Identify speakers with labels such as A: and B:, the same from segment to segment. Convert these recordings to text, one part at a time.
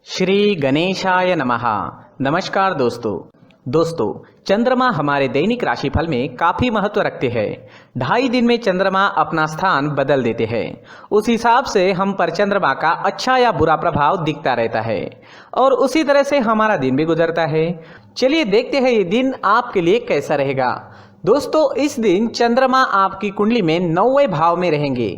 A: श्री गणेशाय नमः। नमस्कार दोस्तों चंद्रमा हमारे दैनिक राशिफल में काफी महत्व रखते हैं। 2.5 दिन में चंद्रमा अपना स्थान बदल देते हैं। उस हिसाब से हम पर चंद्रमा का अच्छा या बुरा प्रभाव दिखता रहता है और उसी तरह से हमारा दिन भी गुजरता है। चलिए देखते हैं ये दिन आपके लिए कैसा रहेगा। दोस्तों इस दिन चंद्रमा आपकी कुंडली में 9वें भाव में रहेंगे।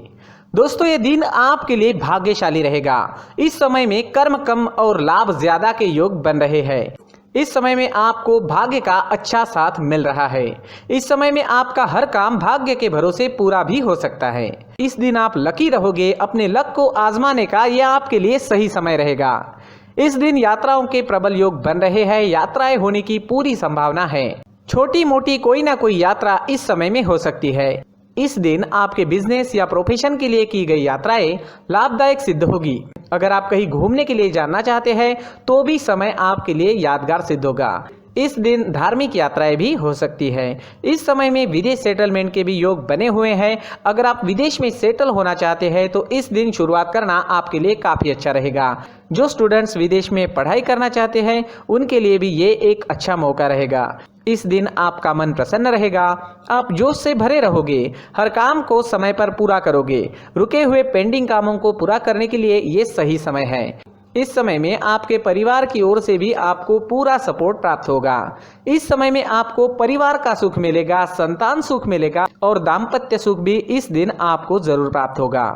A: दोस्तों ये दिन आपके लिए भाग्यशाली रहेगा। इस समय में कर्म कम और लाभ ज्यादा के योग बन रहे हैं। इस समय में आपको भाग्य का अच्छा साथ मिल रहा है। इस समय में आपका हर काम भाग्य के भरोसे पूरा भी हो सकता है। इस दिन आप लकी रहोगे। अपने लक को आजमाने का यह आपके लिए सही समय रहेगा। इस दिन यात्राओं के प्रबल योग बन रहे हैं। यात्राएं होने की पूरी संभावना है। छोटी मोटी कोई ना कोई यात्रा इस समय में हो सकती है। इस दिन आपके बिजनेस या प्रोफेशन के लिए की गई यात्राएं लाभदायक सिद्ध होगी। अगर आप कहीं घूमने के लिए जाना चाहते हैं तो भी समय आपके लिए यादगार सिद्ध होगा। इस दिन धार्मिक यात्राएं भी हो सकती है। इस समय में विदेश सेटलमेंट के भी योग बने हुए हैं। अगर आप विदेश में सेटल होना चाहते हैं तो इस दिन शुरुआत करना आपके लिए काफ़ी अच्छा रहेगा। जो स्टूडेंट्स विदेश में पढ़ाई करना चाहते हैं उनके लिए भी ये एक अच्छा मौका रहेगा। इस दिन आपका मन प्रसन्न रहेगा। आप जोश से भरे रहोगे। हर काम को समय पर पूरा करोगे। रुके हुए पेंडिंग कामों को पूरा करने के लिए ये सही समय है। इस समय में आपके परिवार की ओर से भी आपको पूरा सपोर्ट प्राप्त होगा। इस समय में आपको परिवार का सुख मिलेगा, संतान सुख मिलेगा और दाम्पत्य सुख भी इस दिन आपको जरूर प्राप्त होगा।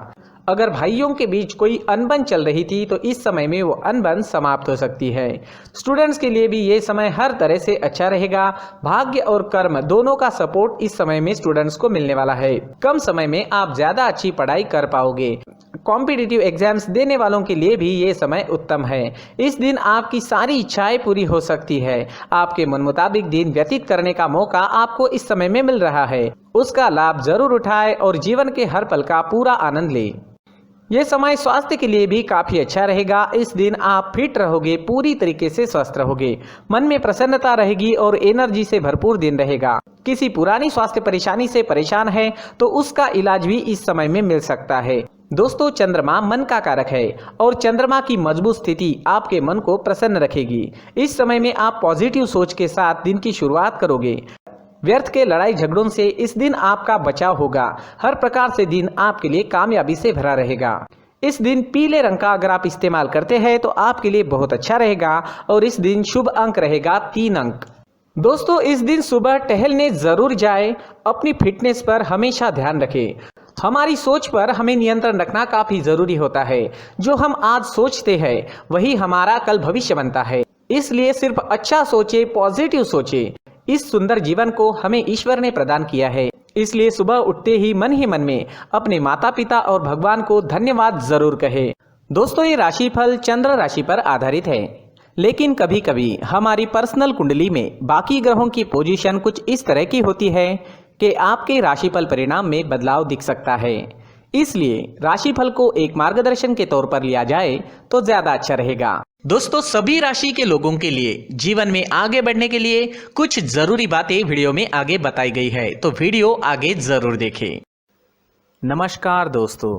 A: अगर भाइयों के बीच कोई अनबन चल रही थी तो इस समय में वो अनबन समाप्त हो सकती है। स्टूडेंट्स के लिए भी ये समय हर तरह से अच्छा रहेगा। भाग्य और कर्म दोनों का सपोर्ट इस समय में स्टूडेंट्स को मिलने वाला है। कम समय में आप ज्यादा अच्छी पढ़ाई कर पाओगे। कॉम्पिटिटिव एग्जाम्स देने वालों के लिए भी ये समय उत्तम है। इस दिन आपकी सारी इच्छाएं पूरी हो सकती है। आपके मन मुताबिक दिन व्यतीत करने का मौका आपको इस समय में मिल रहा है। उसका लाभ जरूर उठाएं और जीवन के हर पल का पूरा आनंद लें। ये समय स्वास्थ्य के लिए भी काफी अच्छा रहेगा। इस दिन आप फिट रहोगे, पूरी तरीके से स्वस्थ रहोगे। मन में प्रसन्नता रहेगी और एनर्जी से भरपूर दिन रहेगा। किसी पुरानी स्वास्थ्य परेशानी से परेशान है तो उसका इलाज भी इस समय में मिल सकता है। दोस्तों चंद्रमा मन का कारक है और चंद्रमा की मजबूत स्थिति आपके मन को प्रसन्न रखेगी। इस समय में आप पॉजिटिव सोच के साथ दिन की शुरुआत करोगे। व्यर्थ के लड़ाई झगड़ों से इस दिन आपका बचाव होगा। हर प्रकार से दिन आपके लिए कामयाबी से भरा रहेगा। इस दिन पीले रंग का अगर आप इस्तेमाल करते हैं तो आपके लिए बहुत अच्छा रहेगा और इस दिन शुभ अंक रहेगा 3 अंक। दोस्तों इस दिन सुबह टहलने जरूर जाए। अपनी फिटनेस पर हमेशा ध्यान रखें। हमारी सोच पर हमें नियंत्रण रखना काफी जरूरी होता है। जो हम आज सोचते हैं वही हमारा कल भविष्य बनता है। इसलिए सिर्फ अच्छा सोचे, पॉजिटिव सोचे। इस सुंदर जीवन को हमें ईश्वर ने प्रदान किया है। इसलिए सुबह उठते ही मन में अपने माता पिता और भगवान को धन्यवाद जरूर कहे। दोस्तों ये राशिफल चंद्र राशि पर आधारित है, लेकिन कभी कभी हमारी पर्सनल कुंडली में बाकी ग्रहों की पोजीशन कुछ इस तरह की होती है कि आपके राशिफल परिणाम में बदलाव दिख सकता है। इसलिए राशिफल को एक मार्गदर्शन के तौर पर लिया जाए तो ज्यादा अच्छा रहेगा। दोस्तों सभी राशि के लोगों के लिए जीवन में आगे बढ़ने के लिए कुछ जरूरी बातें वीडियो में आगे बताई गई है, तो वीडियो आगे जरूर देखें। नमस्कार दोस्तों,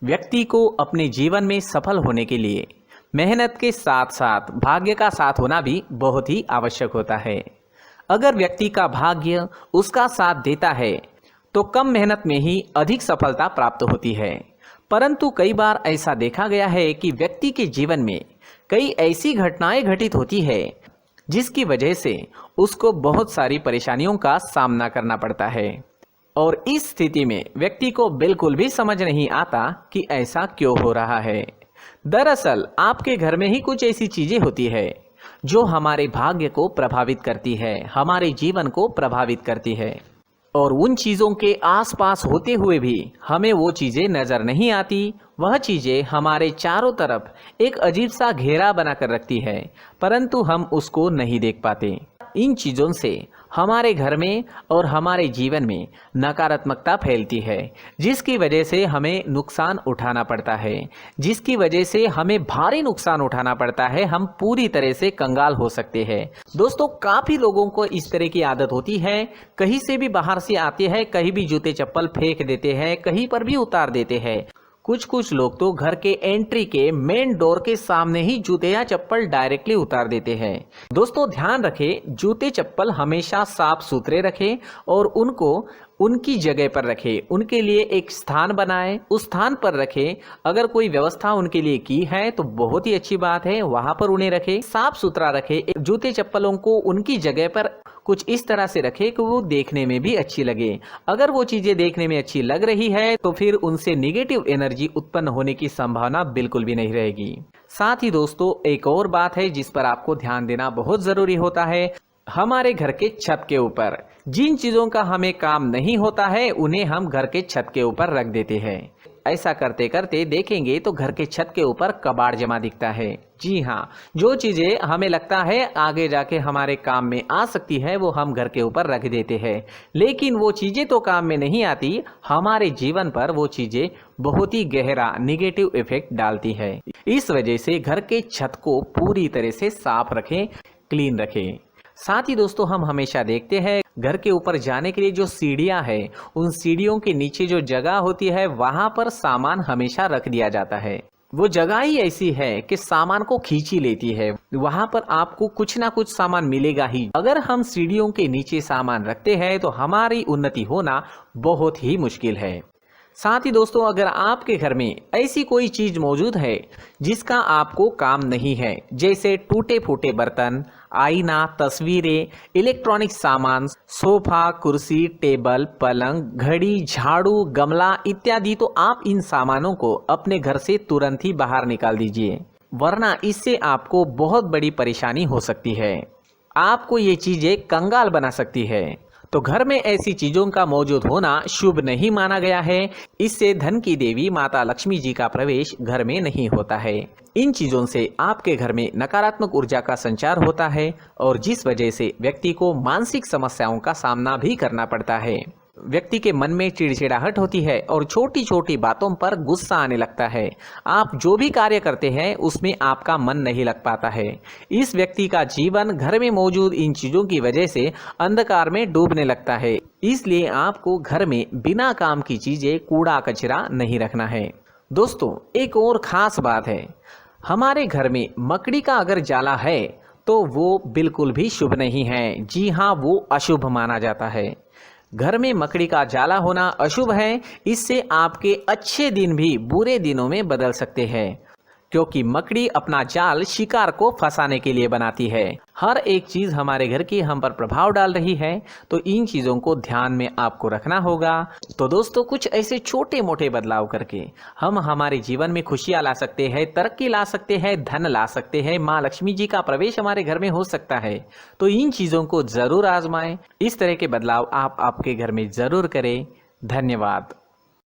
A: व्यक्ति को अपने जीवन में सफल होने के लिए मेहनत के साथ साथ भाग्य का साथ होना भी बहुत ही आवश्यक होता है। अगर व्यक्ति का भाग्य उसका साथ देता है तो कम मेहनत में ही अधिक सफलता प्राप्त होती है। परंतु कई बार ऐसा देखा गया है कि व्यक्ति के जीवन में कई ऐसी घटनाएं घटित होती है जिसकी वजह से उसको बहुत सारी परेशानियों का सामना करना पड़ता है और इस स्थिति में व्यक्ति को बिल्कुल भी समझ नहीं आता कि ऐसा क्यों हो रहा है। दरअसल आपके घर में ही कुछ ऐसी चीजें होती है जो हमारे भाग्य को प्रभावित करती है, हमारे जीवन को प्रभावित करती है और उन चीज़ों के आसपास होते हुए भी हमें वो चीज़ें नज़र नहीं आती। वह चीज़ें हमारे चारों तरफ एक अजीब सा घेरा बनाकर रखती है, परंतु हम उसको नहीं देख पाते। इन चीज़ों से हमारे घर में और हमारे जीवन में नकारात्मकता फैलती है, जिसकी वजह से हमें नुकसान उठाना पड़ता है, जिसकी वजह से हमें भारी नुकसान उठाना पड़ता है। हम पूरी तरह से कंगाल हो सकते हैं। दोस्तों काफ़ी लोगों को इस तरह की आदत होती है, कहीं से भी बाहर से आते हैं, कहीं भी जूते चप्पल फेंक देते हैं, कहीं पर भी उतार देते हैं। कुछ कुछ लोग तो घर के एंट्री के मेन डोर के सामने ही जूते या चप्पल डायरेक्टली उतार देते हैं। दोस्तों ध्यान रखें, जूते चप्पल हमेशा साफ सुथरे रखें और उनको उनकी जगह पर रखें। उनके लिए एक स्थान बनाएं, उस स्थान पर रखें। अगर कोई व्यवस्था उनके लिए की है तो बहुत ही अच्छी बात है, वहां पर उन्हें रखें, साफ सुथरा रखें। जूते चप्पलों को उनकी जगह पर कुछ इस तरह से रखें कि वो देखने में भी अच्छी लगे। अगर वो चीजें देखने में अच्छी लग रही है तो फिर उनसे निगेटिव एनर्जी उत्पन्न होने की संभावना बिल्कुल भी नहीं रहेगी। साथ ही दोस्तों एक और बात है जिस पर आपको ध्यान देना बहुत जरूरी होता है। हमारे घर के छत के ऊपर जिन चीजों का हमें काम नहीं होता है उन्हें हम घर के छत के ऊपर रख देते हैं। ऐसा करते करते देखेंगे तो घर के छत के ऊपर कबाड़ जमा दिखता है। जी हाँ, जो चीजें हमें लगता है आगे जाके हमारे काम में आ सकती है वो हम घर के ऊपर रख देते हैं, लेकिन वो चीजें तो काम में नहीं आती, हमारे जीवन पर वो चीजें बहुत ही गहरा निगेटिव इफेक्ट डालती है। इस वजह से घर के छत को पूरी तरह से साफ रखें, क्लीन रखें। साथ ही दोस्तों हम हमेशा देखते हैं घर के ऊपर जाने के लिए जो सीढ़ियां हैं, उन सीढ़ियों के नीचे जो जगह होती है वहां पर सामान हमेशा रख दिया जाता है। वो जगह ही ऐसी है कि सामान को खींच ही लेती है, वहां पर आपको कुछ ना कुछ सामान मिलेगा ही। अगर हम सीढ़ियों के नीचे सामान रखते हैं तो हमारी उन्नति होना बहुत ही मुश्किल है। साथ ही दोस्तों अगर आपके घर में ऐसी कोई चीज मौजूद है जिसका आपको काम नहीं है, जैसे टूटे फूटे बर्तन, आईना, तस्वीरें, इलेक्ट्रॉनिक सामान, सोफा, कुर्सी, टेबल, पलंग, घड़ी, झाड़ू, गमला इत्यादि, तो आप इन सामानों को अपने घर से तुरंत ही बाहर निकाल दीजिए, वरना इससे आपको बहुत बड़ी परेशानी हो सकती है। आपको ये चीजें कंगाल बना सकती है। तो घर में ऐसी चीजों का मौजूद होना शुभ नहीं माना गया है। इससे धन की देवी माता लक्ष्मी जी का प्रवेश घर में नहीं होता है। इन चीजों से आपके घर में नकारात्मक ऊर्जा का संचार होता है और जिस वजह से व्यक्ति को मानसिक समस्याओं का सामना भी करना पड़ता है। व्यक्ति के मन में चिड़चिड़ाहट होती है और छोटी छोटी बातों पर गुस्सा आने लगता है। आप जो भी कार्य करते हैं उसमें आपका मन नहीं लग पाता है। इस व्यक्ति का जीवन घर में मौजूद इन चीजों की वजह से अंधकार में डूबने लगता है। इसलिए आपको घर में बिना काम की चीजें, कूड़ा कचरा नहीं रखना है। दोस्तों एक और खास बात है, हमारे घर में मकड़ी का अगर जाला है तो वो बिल्कुल भी शुभ नहीं है। जी हाँ, वो अशुभ माना जाता है। घर में मकड़ी का जाला होना अशुभ है। इससे आपके अच्छे दिन भी बुरे दिनों में बदल सकते हैं, क्योंकि मकड़ी अपना जाल शिकार को फंसाने के लिए बनाती है। हर एक चीज हमारे घर की हम पर प्रभाव डाल रही है, तो इन चीजों को ध्यान में आपको रखना होगा। तो दोस्तों कुछ ऐसे छोटे मोटे बदलाव करके हम हमारे जीवन में खुशियां ला सकते हैं, तरक्की ला सकते हैं, धन ला सकते हैं, माँ लक्ष्मी जी का प्रवेश हमारे घर में हो सकता है। तो इन चीजों को जरूर आजमाएं। इस तरह के बदलाव आप आपके घर में जरूर करें। धन्यवाद।